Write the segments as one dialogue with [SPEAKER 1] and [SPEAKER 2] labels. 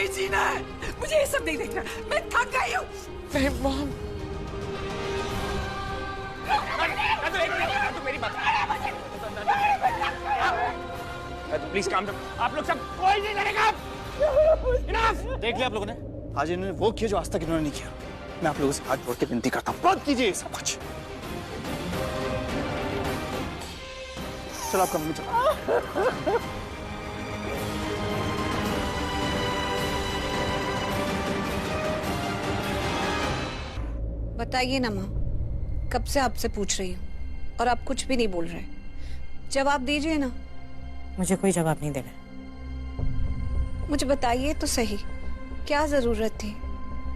[SPEAKER 1] नहीं जीना है, मुझे ये सब नहीं देखना, मैं थक गई हूँ।
[SPEAKER 2] नहीं मॉम,
[SPEAKER 3] मेरी बात प्लीज काम करो आप लोग सब, कोई नहीं लड़ेगा। इनफ। देख लिया आप लोगों ने,
[SPEAKER 4] आज इन्होंने वो किया जो आज तक इन्होंने नहीं किया। मैं आप लोगों से हाथ जोड़ के विनती करता हूँ, बंद कीजिए सब कुछ। चलो आप कमरे में चलो।
[SPEAKER 5] बताइए ना माँ, कब से आपसे पूछ रही हूँ और आप कुछ भी नहीं बोल रहे। जवाब दीजिए ना।
[SPEAKER 2] मुझे कोई जवाब नहीं देना।
[SPEAKER 5] मुझे बताइए तो सही, क्या जरूरत थी?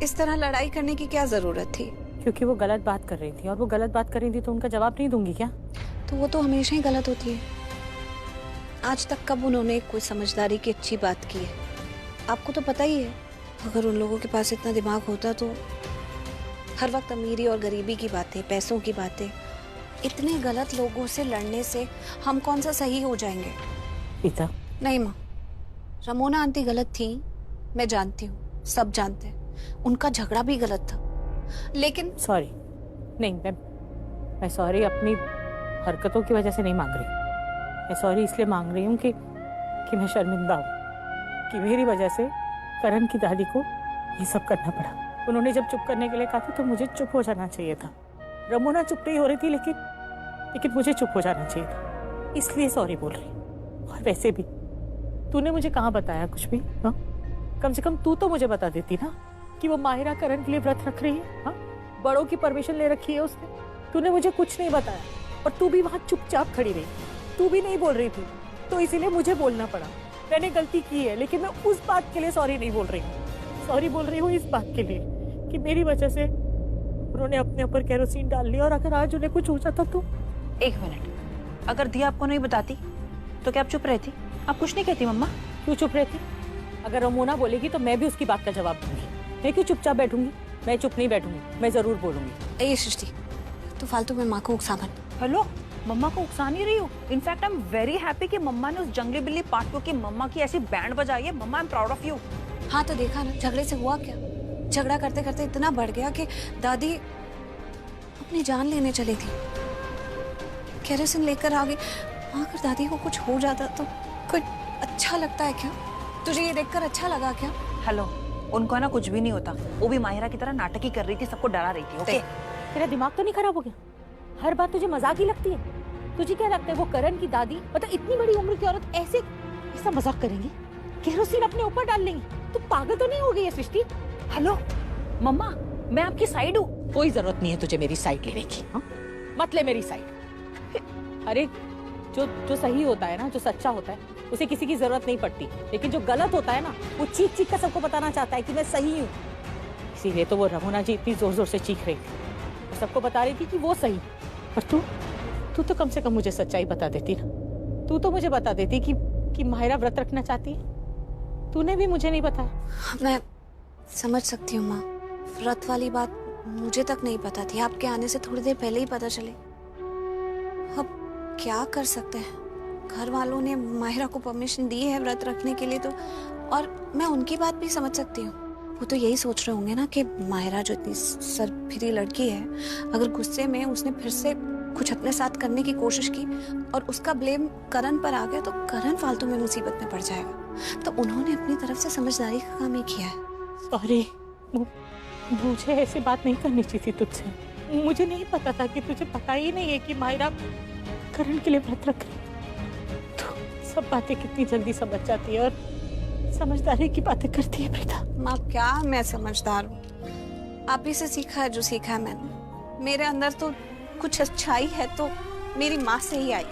[SPEAKER 5] इस तरह लड़ाई करने की क्या जरूरत थी?
[SPEAKER 2] क्योंकि वो गलत बात कर रही थी, और वो गलत बात कर रही थी तो उनका जवाब नहीं दूंगी क्या?
[SPEAKER 5] तो वो तो हमेशा ही गलत होती है। आज तक कब उन्होंने कोई समझदारी की अच्छी बात की है? आपको तो पता ही है, अगर उन लोगों के पास इतना दिमाग होता तो हर वक्त अमीरी और गरीबी की बातें, पैसों की बातें। इतने गलत लोगों से लड़ने से हम कौन सा सही हो जाएंगे?
[SPEAKER 2] पिता
[SPEAKER 5] नहीं माँ, रमोना आंटी गलत थी, मैं जानती हूँ, सब जानते हैं। उनका झगड़ा भी गलत था, लेकिन
[SPEAKER 2] सॉरी नहीं, मैं सॉरी अपनी हरकतों की वजह से नहीं मांग रही। मैं सॉरी इसलिए मांग रही हूँ कि मैं शर्मिंदा हूँ कि मेरी वजह से करण की दादी को ये सब करना पड़ा। उन्होंने जब चुप करने के लिए कहा था तो मुझे चुप हो जाना चाहिए था। रमोना चुप नहीं हो रही थी, लेकिन मुझे चुप हो जाना चाहिए था, इसलिए सॉरी बोल रही हूँ। और वैसे भी तूने मुझे कहाँ बताया कुछ भी? हाँ, कम से कम तू तो मुझे बता देती ना कि वो माहिरा करण के लिए व्रत रख रही है। हाँ, बड़ों की परमिशन ले रखी है उसने। तूने मुझे कुछ नहीं बताया और तू भी वहां चुपचाप खड़ी रही। तू भी नहीं बोल रही थी, तो इसीलिए मुझे बोलना पड़ा। मैंने गलती की है, लेकिन मैं उस बात के लिए सॉरी नहीं बोल रही हूँ। सॉरी बोल रही हूँ इस बात के लिए कि मेरी वजह से उन्होंने अपने ऊपर केरोसिन डाल लिया, और अगर आज उन्हें कुछ हो जाता तो।
[SPEAKER 6] एक मिनट, अगर दिया आपको नहीं बताती तो क्या आप चुप रहती? आप कुछ नहीं कहती मम्मा?
[SPEAKER 2] क्यों चुप रहती? अगर रमोना बोलेगी तो मैं भी उसकी बात का जवाब दूंगी। मैं क्यों चुपचाप बैठूंगी? मैं चुप नहीं बैठूंगी, मैं जरूर बोलूंगी।
[SPEAKER 5] ये सृष्टि, तो फालतू में माँ को उकसा मत।
[SPEAKER 6] हेलो, मम्मा को उकसा नहीं रही हूँ। In fact I am very happy कि मम्मा ने उस जंगली बिल्ली पार्ट की मम्मा की ऐसी बैंड बजाई है। Mama I am proud of you.
[SPEAKER 5] हाँ तो देखा ना, झगड़े से हुआ क्या? झगड़ा करते करते इतना बढ़ गया कि दादी अपनी जान लेने चली थी, केरोसिन लेकर आ गई। अगर दादी को कुछ हो जाता तो कुछ अच्छा लगता है क्या? तुझे ये देखकर अच्छा लगा क्या?
[SPEAKER 6] हेलो, उनको ना कुछ भी नहीं होता। वो भी माहिरा की तरह नाटक ही कर रही थी, सबको डरा रही थी। ओके,
[SPEAKER 2] तेरा दिमाग तो नहीं खराब हो गया? हर बात तुझे मजाक ही लगती है। तुझे क्या लगता है वो करण की दादी, मतलब इतनी बड़ी उम्र की औरत ऐसा मजाक करेंगी? केरोसिन अपने ऊपर डाल लेंगी? तू पागल तो नहीं हो गई है सृष्टि?
[SPEAKER 6] हेलो मम्मा, मैं आपकी साइड हूँ।
[SPEAKER 2] कोई जरूरत नहीं है तुझे मेरी साइड लेने की। हाँ? मत ले मेरी साइड। अरे जो सही होता है ना, जो सच्चा होता है, उसे किसी की जरूरत नहीं पड़ती। लेकिन जो गलत होता है ना, वो चीख चीख कर सबको बताना चाहता है कि मैं सही हूँ। इसीलिए तो वो रमोना जी इतनी जोर जोर से चीख रही थी और सबको बता रही थी कि वो सही। पर तू तो कम से कम मुझे सच्चाई बता देती ना। तू तो मुझे बता देती कि माहिरा व्रत रखना चाहती है। तूने भी मुझे नहीं बताया।
[SPEAKER 5] मैं समझ सकती हूँ माँ, व्रत वाली बात मुझे तक नहीं पता थी। आपके आने से थोड़ी देर पहले ही पता चले। अब क्या कर सकते हैं? घर वालों ने माहिरा को परमिशन दी है व्रत रखने के लिए, तो और मैं उनकी बात भी समझ सकती हूँ। वो तो यही सोच रहे होंगे ना कि माहिरा जो इतनी सरफिरी लड़की है, अगर गुस्से में उसने फिर से कुछ अपने साथ करने की कोशिश की और उसका ब्लेम करण पर आ गया तो करण फालतू में मुसीबत में पड़ जाएगा। तो उन्होंने अपनी तरफ से समझदारी का काम ही किया है।
[SPEAKER 2] सॉरी, मुझे ऐसी बात नहीं करनी चाहिए थी तुझसे। मुझे नहीं पता था कि तुझे पता ही नहीं है कि माहिरा करण के लिए व्रत रख रही। तो सब बातें कितनी जल्दी समझ जाती है और समझदारी की बातें करती है प्रीता।
[SPEAKER 5] माँ क्या मैं समझदार हूँ? आप ही से सीखा है जो सीखा है मैंने। मेरे अंदर तो कुछ अच्छाई है तो मेरी माँ से ही आई।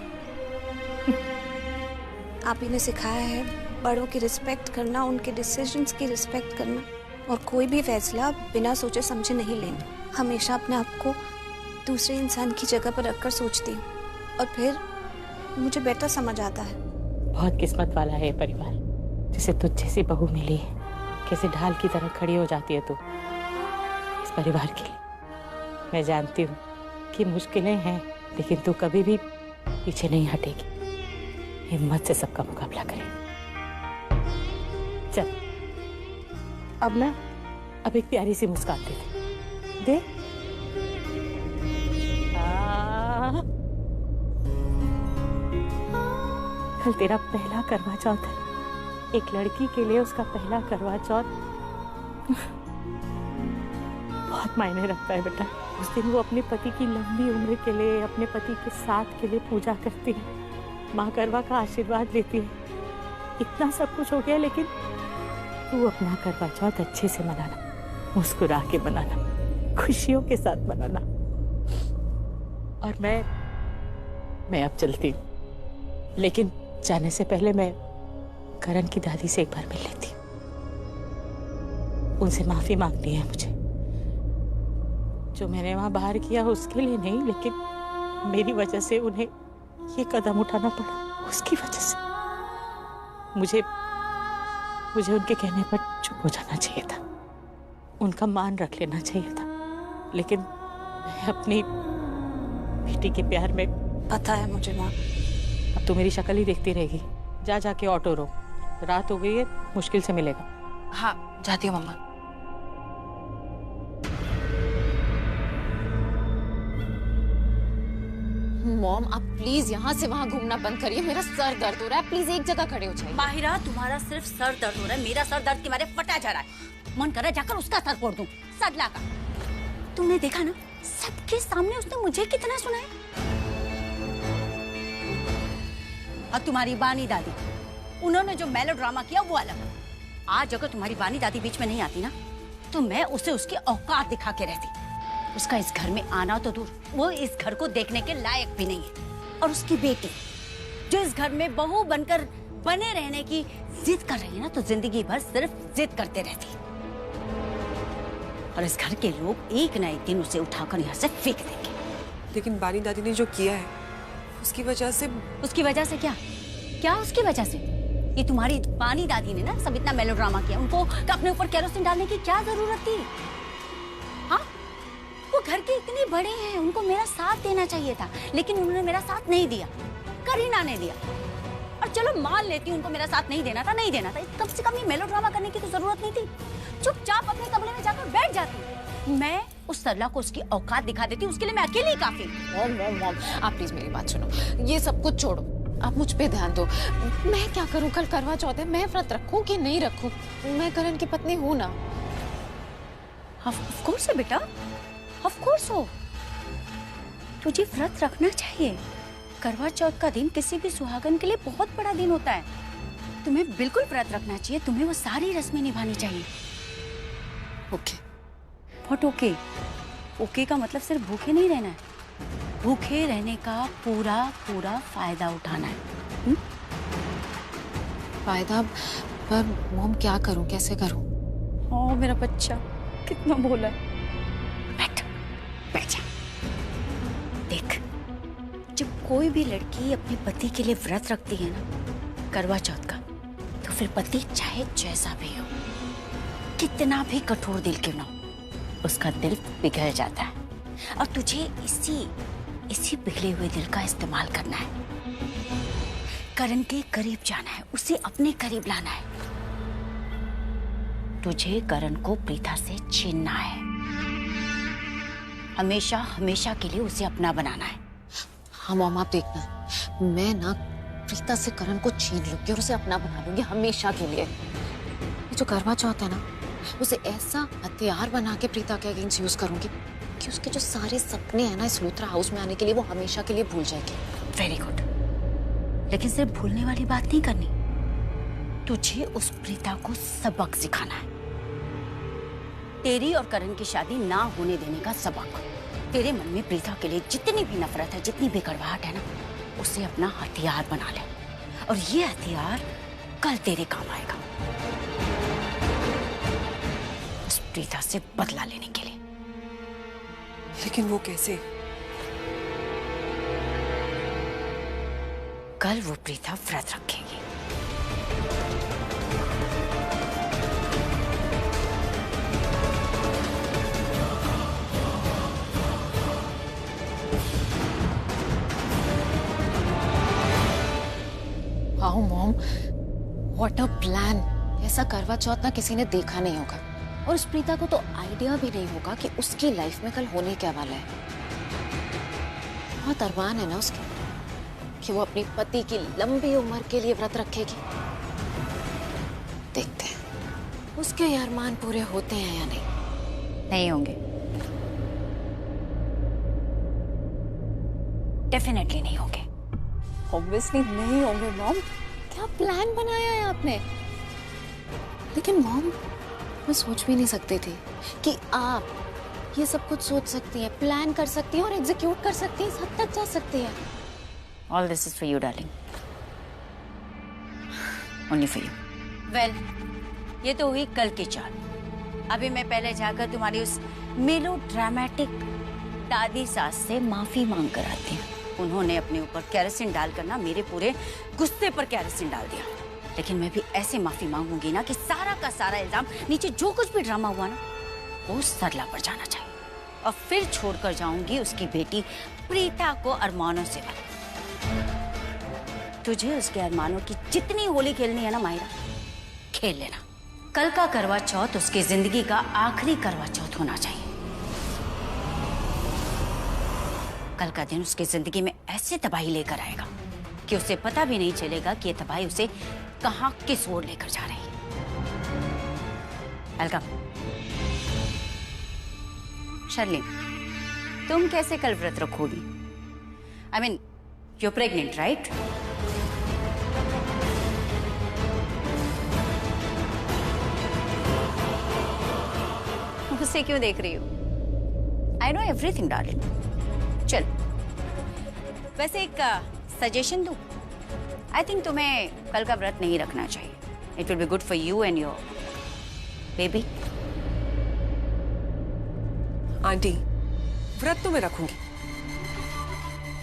[SPEAKER 5] आप ही ने सिखाया है बड़ों की रिस्पेक्ट करना, उनके डिसीजंस की रिस्पेक्ट करना, और कोई भी फैसला बिना सोचे समझे नहीं लेना। हमेशा अपने आप को दूसरे इंसान की जगह पर रखकर सोचती हूँ और फिर मुझे बेटर समझ आता है।
[SPEAKER 2] बहुत किस्मत वाला है परिवार, जिसे तुझ जैसी बहू मिली है। कैसे ढाल की तरह खड़ी हो जाती है तू इस परिवार के लिए। मैं जानती हूँ कि मुश्किलें हैं, लेकिन तू कभी भी पीछे नहीं हटेगी। हिम्मत से सबका मुकाबला करेगी। चल अब एक प्यारी सी मुस्कान दे। कल तेरा पहला करवा चौथ है। एक लड़की के लिए उसका पहला करवा चौथ बहुत मायने रखता है बेटा। उस दिन वो अपने पति की लंबी उम्र के लिए, अपने पति के साथ के लिए पूजा करती है, माँ करवा का आशीर्वाद लेती है। इतना सब कुछ हो गया, लेकिन तू अपना करवा चौथ अच्छे से मनाना, मुस्कुरा के मनाना, खुशियों के साथ मनाना। और मैं अब चलती हूँ, लेकिन जाने से पहले मैं करण की दादी से एक बार मिल लेती हूँ। उनसे माफी मांगनी है मुझे। जो मैंने वहां बाहर किया उसके लिए नहीं, लेकिन मेरी वजह से उन्हें ये कदम उठाना पड़ा, उसकी वजह से। मुझे उनके कहने पर चुप हो जाना चाहिए था, उनका मान रख लेना चाहिए था, लेकिन मैं अपनी बेटी के प्यार में।
[SPEAKER 5] पता है मुझे माँ।
[SPEAKER 2] अब तो मेरी शक्ल ही देखती रहेगी। जाके ऑटो रोक, रात हो गई है, मुश्किल से मिलेगा।
[SPEAKER 1] हाँ जाती हूँ मम्मा।
[SPEAKER 7] मॉम आप प्लीज यहाँ से वहाँ घूमना बंद करिए, मेरा सर दर्द हो रहा है। प्लीज एक जगह खड़े हो जाइए।
[SPEAKER 8] माहिरा, तुम्हारा सिर्फ सर दर्द हो रहा है, मेरा सर दर्द के मारे फटा जा रहा है। मन कर रहा है जाकर उसका सर फोड़ दूं, सदला का। तुमने देखा ना, सबके सामने उसने मुझे कितना सुनाया। और तुम्हारी बानी दादी, उन्होंने जो मेलोड्रामा किया वो अलग। आज अगर तुम्हारी बानी दादी बीच में नहीं आती ना, तो मैं उसे उसकी औकात दिखा के रहती। उसका इस घर में आना तो दूर, वो इस घर को देखने के लायक भी नहीं है। और उसकी बेटी जो इस घर में बहू बनकर बने रहने की जिद कर रही है ना, तो जिंदगी भर सिर्फ जिद करते रहती। और इस घर के लोग एक ना एक दिन उसे उठाकर यहाँ से फेंक देंगे।
[SPEAKER 1] लेकिन बानी दादी ने जो किया है उसकी वजह से
[SPEAKER 8] क्या क्या उसकी वजह से? ये तुम्हारी बानी दादी ने ना सब इतना मेलोड्रामा किया, उनको अपने ऊपर केरोसिन डालने की क्या जरूरत थी? हाँ, वो घर के इतने बड़े हैं, उनको मेरा साथ देना चाहिए था, लेकिन उन्होंने मेरा साथ नहीं दिया, करीना ने दिया। और चलो मान लेती हूँ उनको मेरा साथ नहीं देना था, कम से कम ये मेलोड्रामा करने की तो जरूरत नहीं थी। चुपचाप अपने कमरे में जाकर बैठ जाती। मैं उस सरला को उसकी औकात दिखा देती, उसके लिए मैं अकेली ही काफी।
[SPEAKER 7] मॉम आप प्लीज मेरी बात सुनो, ये सब कुछ छोड़ो, आप मुझ पे ध्यान दो। मैं क्या करूं? कल करवा चौथ है, मैं व्रत रखूं कि नहीं रखूं? मैं करण की पत्नी हूं ना।
[SPEAKER 8] ऑफ कोर्स है बेटा, ऑफ कोर्स हो। तुझे व्रत रखना चाहिए। करवा चौथ का दिन किसी भी सुहागन के लिए बहुत बड़ा दिन होता है। तुम्हें बिल्कुल व्रत रखना चाहिए, तुम्हें वो सारी रस्में निभानी चाहिए।
[SPEAKER 7] ओके।
[SPEAKER 8] What okay? ओके का मतलब सिर्फ भूखे नहीं रहना है, भूखे रहने का पूरा पूरा फायदा उठाना है।
[SPEAKER 7] फायदा? पर मॉम क्या करूं, कैसे करूं?
[SPEAKER 8] ओ मेरा बच्चा कितना भोला है। बैठ जा। देख, जब कोई भी लड़की अपने पति के लिए व्रत रखती है ना करवा चौथ का, तो फिर पति चाहे जैसा भी हो, कितना भी कठोर दिल क्यों ना हो, उसका दिल पिघल जाता है। और तुझे इसी पिघले हुए दिल का इस्तेमाल करना है। करण के करीब जाना है, उसे अपने करीब लाना है। तुझे करण को प्रीता से छीनना है, हमेशा हमेशा के लिए उसे अपना बनाना है।
[SPEAKER 7] हाँ मॉम आप देखना, मैं ना प्रीता से करण को छीन लूंगी और उसे अपना बना लूंगी हमेशा के लिए। ये जो करवा चौथ है ना, उसे ऐसा हथियार बना के प्रीता के अगेंस्ट यूज करूंगी कि उसके जो सारे सपने हैं ना इस लूथरा हाउस में आने के लिए, वो हमेशा के लिए भूल जाएगी।
[SPEAKER 8] वेरी गुड, लेकिन सिर्फ भूलने वाली बात नहीं करनी, तुझे उस प्रीता को सबक सिखाना है। तेरी और करण की शादी ना होने देने का सबक। तेरे मन में प्रीता के लिए जितनी भी नफरत है, जितनी भी कड़वाहट है ना, उसे अपना हथियार बना ले, और ये हथियार कल तेरे काम आएगा उस प्रीता से बदला लेने के लिए।
[SPEAKER 1] लेकिन वो कैसे?
[SPEAKER 8] कल वो प्रीता व्रत रखेगी।
[SPEAKER 7] Wow mom, what a plan. ऐसा करवा चौथ ना किसी ने देखा नहीं होगा, और उस प्रीता को तो आइडिया भी नहीं होगा कि उसकी लाइफ में कल होने क्या वाला है। बहुत अरमान है ना उसके कि वो अपनी पति की लंबी उम्र के लिए व्रत रखेगी। देखते हैं उसके ये अरमान पूरे होते हैं या नहीं।
[SPEAKER 8] नहीं होंगे, डेफिनेटली नहीं होंगे।
[SPEAKER 7] ऑब्वियसली नहीं होंगे मॉम। क्या प्लान बनाया है आपने? लेकिन मॉम, मैं सोच भी नहीं सकती थी कि आप ये सब कुछ सोच सकती हैं, प्लान कर सकती हैं और एग्जीक्यूट कर सकती हैं, इस हद तक जा सकती हैं।
[SPEAKER 8] All this is for you, darling. Only for you. Well, ये तो हुई कल की चाल। अभी मैं पहले जाकर तुम्हारी उस मेलो ड्रामेटिक दादी सास से माफी मांग कर आती हूँ। उन्होंने अपने ऊपर केरोसिन डालकर ना मेरे पूरे गुस्से पर केरोसिन डाल दिया। लेकिन मैं भी ऐसे माफी मांगूंगी ना कि सारा का सारा इल्जाम, नीचे जो कुछ भी ड्रामा हुआ ना, वो सरला पर जाना चाहिए। और फिर छोड़कर जाऊंगी उसकी बेटी प्रीता को अरमानों से अलग। तुझे उसके अरमानों की जितनी होली खेलनी है ना माहिरा, खेल लेना। कल का करवा चौथ उसकी जिंदगी का आखिरी करवा चौथ होना चाहिए। कल का दिन उसकी जिंदगी में ऐसे तबाही लेकर आएगा कि उसे पता भी नहीं चलेगा कि ये तबाही उसे कहां किस ओर लेकर जा रही है। अलका, शर्लिन, तुम कैसे कल व्रत रखोगी? I mean, you're pregnant, right? मुझसे क्यों देख रही हो? I know everything, darling. चल, वैसे एक सजेशन दूं? I think तुम्हें कल का व्रत नहीं रखना चाहिए. It will be good for you and your baby.
[SPEAKER 1] Aunty, व्रत तो मैं रखूंगी,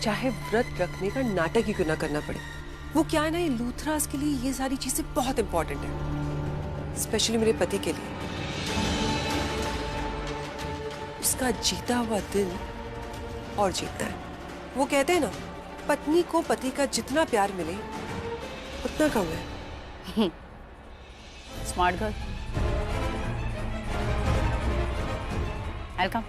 [SPEAKER 1] चाहे व्रत रखने का नाटक ही क्यों ना करना पड़े। वो क्या है ना, ये लूथरास के लिए ये सारी चीजें बहुत इंपॉर्टेंट है, स्पेशली मेरे पति के लिए। उसका जीता हुआ दिल और जीतना है। वो कहते हैं ना, पत्नी को पति का जितना प्यार मिले उतना कम है।
[SPEAKER 8] Smart girl. वेलकम।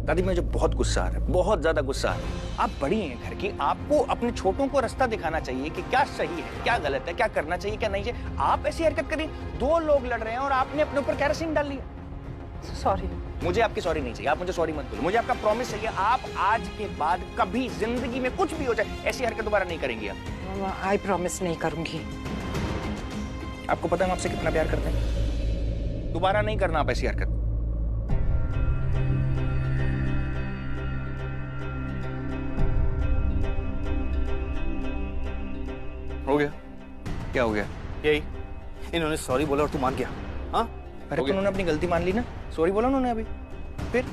[SPEAKER 3] दादी, मुझे बहुत गुस्सा आ रहा है, बहुत ज्यादा गुस्सा आ रहा है। आप बड़ी हैं घर की, आपको अपने छोटों को रास्ता दिखाना चाहिए कि क्या सही है, क्या गलत है, क्या करना चाहिए, क्या नहीं चाहिए। आप ऐसी हरकत करिए, दो लोग लड़ रहे हैं और आपने अपने ऊपर केरोसिन डाल लिया।
[SPEAKER 1] सॉरी।
[SPEAKER 3] मुझे आपकी सॉरी नहीं चाहिए, आप मुझे सॉरी मत बोलो। मुझे आपका प्रॉमिस चाहिए, आप आज के बाद कभी जिंदगी में कुछ भी हो जाए ऐसी हरकत दोबारा नहीं करेंगी आप।
[SPEAKER 1] आई प्रॉमिस नहीं करूंगी।
[SPEAKER 3] आपको पता है हम आपसे कितना प्यार करते हैं। दोबारा नहीं करना आप ऐसी हरकत।
[SPEAKER 4] हो गया?
[SPEAKER 3] क्या हो गया?
[SPEAKER 4] यही, इन्होंने सॉरी बोला और तू मान गया? हाँ,
[SPEAKER 3] अरे तो उन्होंने अपनी गलती मान ली ना, सॉरी बोला उन्होंने अभी। फिर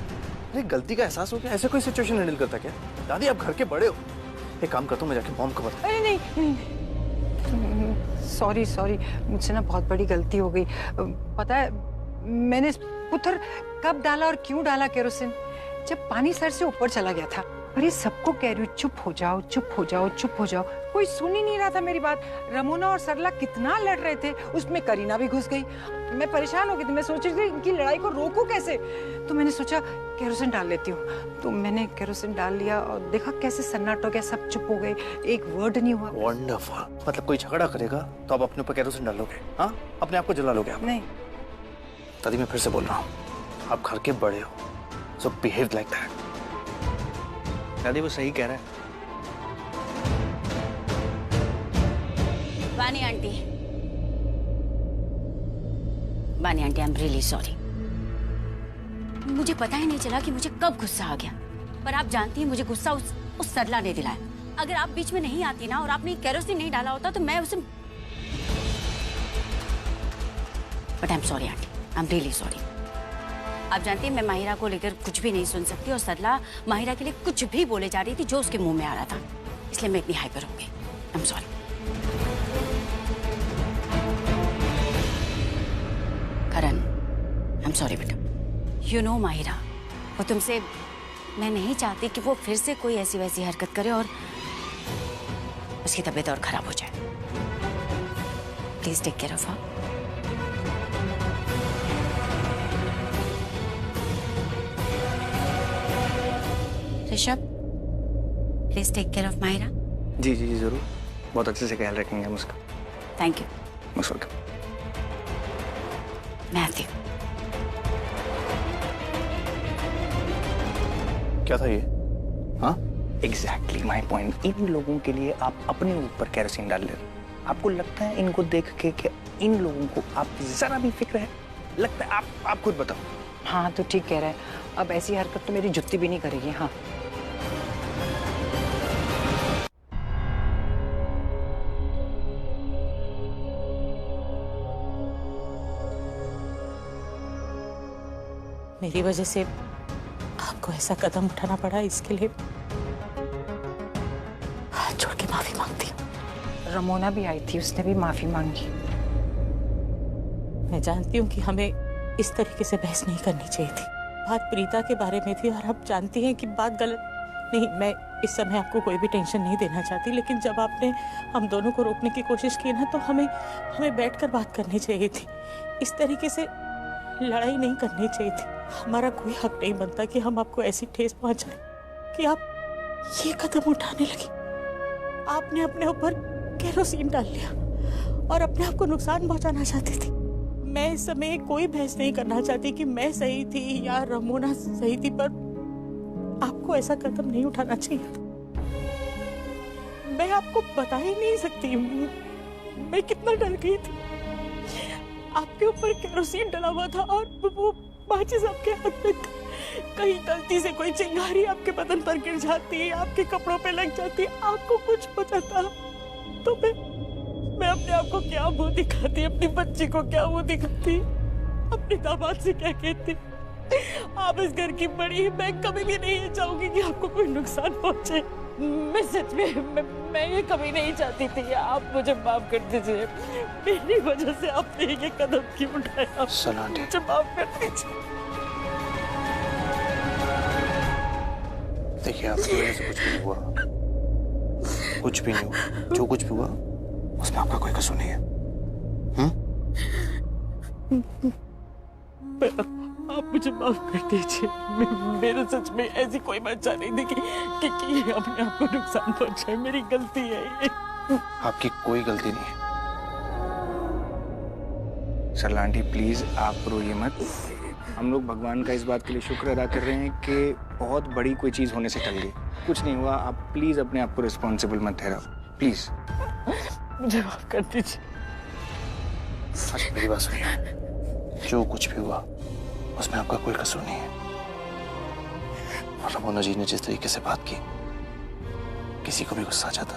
[SPEAKER 4] अरे गलती का एहसास हो गया? ऐसे कोई सिचुएशन हैंडल करता क्या? दादी, आप घर के बड़े हो, एक काम करता हूँ, मैं जाके मॉम को बता।
[SPEAKER 1] अरे नहीं, सॉरी सॉरी, मुझसे ना बहुत बड़ी गलती हो गई। पता है मैंने पुत्र कब डाला और क्यों डाला केरोसिन? जब पानी सर से ऊपर चला गया था। अरे सबको कह रही हूँ चुप हो जाओ, चुप हो जाओ, चुप हो जाओ, कोई सुन ही नहीं रहा था मेरी बात। रमोना और सरला कितना लड़ रहे थे, उसमें करीना भी घुस गई। मैं परेशान हो गई थी, मैं सोच रही थी इनकी लड़ाई को रोकूं कैसे। तो मैंने सोचा केरोसिन डाल लेती हूँ, तो मैंने केरोसिन डाल लिया और देखा कैसे सन्नाटा हो गया, सब चुप हो गए, एक वर्ड नहीं हुआ।
[SPEAKER 4] वंडरफुल। मतलब कोई झगड़ा करेगा तो आप अपने ऊपर केरोसिन डालोगे? हाँ, अपने आप को जला लोगे आप?
[SPEAKER 1] नहीं
[SPEAKER 4] दादी, मैं फिर से बोल रहा हूँ, आप घर के बड़े हो, सो बिहेव लाइक दैट।
[SPEAKER 3] दादी वो सही कह रहा है।
[SPEAKER 8] वानी आंटी, वानी aunty, I am really sorry. मुझे पता ही नहीं चला कि मुझे कब गुस्सा आ गया। पर आप जानती हैं मुझे गुस्सा उस सरला ने दिलाया। अगर आप बीच में नहीं आती ना और आपने केरोसिन नहीं डाला होता तो मैं उसे। But I am sorry aunty, I am really sorry. आप जानती हैं मैं माहिरा को लेकर कुछ भी नहीं सुन सकती और सरला माहिरा के लिए कुछ भी बोले जा रही थी जो उसके मुंह में आ रहा था, इसलिए मैं इतनी हाइपर हो गई। I am sorry. Karan, I am sorry बेटा। यू नो माहिरा, वो तुमसे, मैं नहीं चाहती कि वो फिर से कोई ऐसी वैसी हरकत करे और उसकी तबीयत और खराब हो जाए। Please take care of her. Rishabh, please take care of Mahira.
[SPEAKER 3] जी जी जी जरूर, बहुत अच्छे से ख्याल रखेंगे हम उसका।
[SPEAKER 8] Thank you.
[SPEAKER 3] Most welcome.
[SPEAKER 8] मैं आती हूँ।
[SPEAKER 4] क्या था ये? हाँ,
[SPEAKER 3] एग्जैक्टली माई पॉइंट। इन लोगों के लिए आप अपने ऊपर केरोसिन डाल रहे हो। आपको लगता है इनको देख के कि इन लोगों को आप जरा भी फिक्र है? लगता है आप खुद बताओ।
[SPEAKER 1] हाँ तो ठीक कह रहा है, अब ऐसी हरकत तो मेरी जुत्ती भी नहीं करेगी। हाँ
[SPEAKER 2] मेरी वजह से आपको ऐसा कदम उठाना पड़ा, इसके लिए हाथ जोड़ के माफी मांगती हूँ।
[SPEAKER 1] रमोना भी आई थी, उसने भी माफी मांगी।
[SPEAKER 2] मैं जानती हूँ कि हमें इस तरीके से बहस नहीं करनी चाहिए थी। बात प्रीता के बारे में थी और आप जानती हैं कि बात गलत नहीं। मैं इस समय आपको कोई भी टेंशन नहीं देना चाहती, लेकिन जब आपने हम दोनों को रोकने की कोशिश की ना, तो हमें बैठकर बात करनी चाहिए थी। इस तरीके से लड़ाई नहीं करनी चाहिए थी। हमारा कोई हक नहीं बनता कि हम आपको ऐसी ठेस पहुंचाएं कि आप ये कदम उठाने लगी। आपने अपने ऊपर केरोसिन डाल लिया और अपने आप को नुकसान पहुंचाना चाहती थी। मैं इस समय कोई बहस नहीं करना चाहती कि मैं सही थी या रमोना सही थी, पर आपको ऐसा कदम नहीं उठाना चाहिए था। मैं आपको बता ही नहीं सकती मैं कितना डर गई थी। आपके ऊपर केरोसिन डला हुआ था और वो माचिस आपके हाथ में थी। कहीं गलती से कोई चिंगारी आपके बदन पर गिर जाती, आपके कपड़ों पे लग जाती, आपको कुछ हो जाता, तो मैं अपने आप को क्या मुंह दिखाती, अपनी बच्ची को क्या मुंह दिखाती, अपने दामाद से क्या कहती। आप इस घर की बड़ी, मैं कभी भी नहीं चाहूंगी कि आपको कोई नुकसान पहुंचे। मैं सच में मैं ये कभी नहीं चाहती थी। आप मुझे माफ कर दीजिए, मेरी वजह से आपने ये कदम क्यों उठाया?
[SPEAKER 4] सलांटी,
[SPEAKER 2] मुझे माफ कर दीजिए।
[SPEAKER 4] देखिए आपकी वजह से कुछ भी नहीं हुआ, कुछ भी नहीं हुआ। जो कुछ भी हुआ उसमें आपका कोई कसूर नहीं है।
[SPEAKER 2] आप मुझे माफ कर दीजिए। मेरे सच में ऐसी कोई मंशा नहीं थी कि अपने आप को नुकसान पहुंचाए। मेरी गलती है ये।
[SPEAKER 4] आपकी कोई गलती नहीं है।
[SPEAKER 3] सरलांटी प्लीज आप रोइए मत। हम लोग भगवान का इस बात के लिए शुक्र अदा कर रहे हैं कि बहुत बड़ी कोई चीज होने से टल गई। कुछ नहीं हुआ। आप प्लीज अपने आप को रिस्पॉन्सिबल मत ठहराओ प्लीज।
[SPEAKER 2] मुझे माफ कर दीजिए।
[SPEAKER 4] अच्छा मेरी बात सुनिए, जो कुछ भी हुआ उसमें आपका कोई कसूर नहीं है। और रमोना जी ने जिस तरीके से बात की, किसी को भी गुस्सा आ जाता।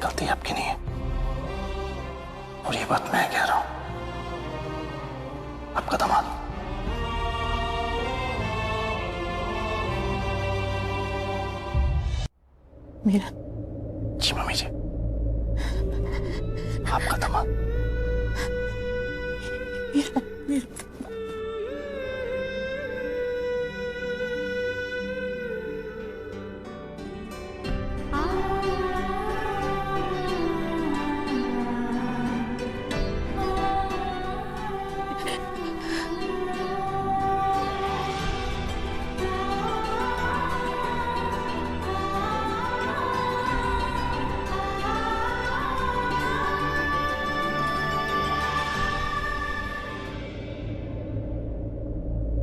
[SPEAKER 4] गलती आपकी नहीं है, और ये बात मैं कह रहा हूं। आपका दामाद
[SPEAKER 2] मेरा,
[SPEAKER 4] जी मम्मी जी, आपका दामाद
[SPEAKER 2] मेरा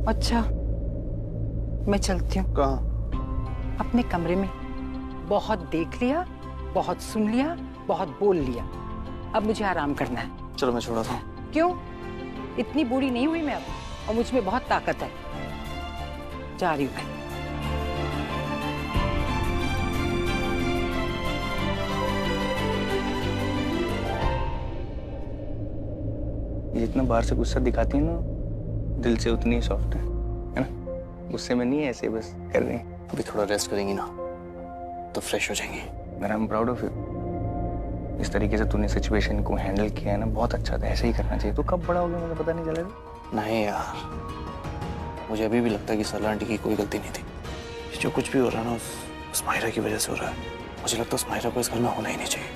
[SPEAKER 1] अच्छा मैं चलती हूँ।
[SPEAKER 4] कहाँ?
[SPEAKER 1] अपने कमरे में। बहुत देख लिया, बहुत सुन लिया, बहुत बोल लिया। अब मुझे आराम करना है।
[SPEAKER 4] चलो मैं छोड़ाता हूँ।
[SPEAKER 1] क्यों? इतनी बूढ़ी नहीं हुई मैं अब, और मुझ में बहुत ताकत है। जा रही हूँ मैं।
[SPEAKER 3] जितना बाहर से गुस्सा दिखाती है ना, दिल से उतनी सॉफ्ट है ना? गुस्से में नहीं है, ऐसे बस कर रहे हैं।
[SPEAKER 4] अभी थोड़ा रेस्ट करेंगी ना तो फ्रेश हो जाएंगी।
[SPEAKER 3] आई एम प्राउड ऑफ यू। इस तरीके से तूने सिचुएशन को हैंडल किया है ना, बहुत अच्छा था। ऐसे ही करना चाहिए। तो कब बड़ा हो गया मुझे पता नहीं चलेगा।
[SPEAKER 4] नहीं यार, मुझे अभी भी लगता है कि सरला आंटी की कोई गलती नहीं थी। जो कुछ भी हो रहा है ना उस माहिरा की वजह से हो रहा है। मुझे लगता है उस माहिरा को इस घर में होना ही नहीं चाहिए।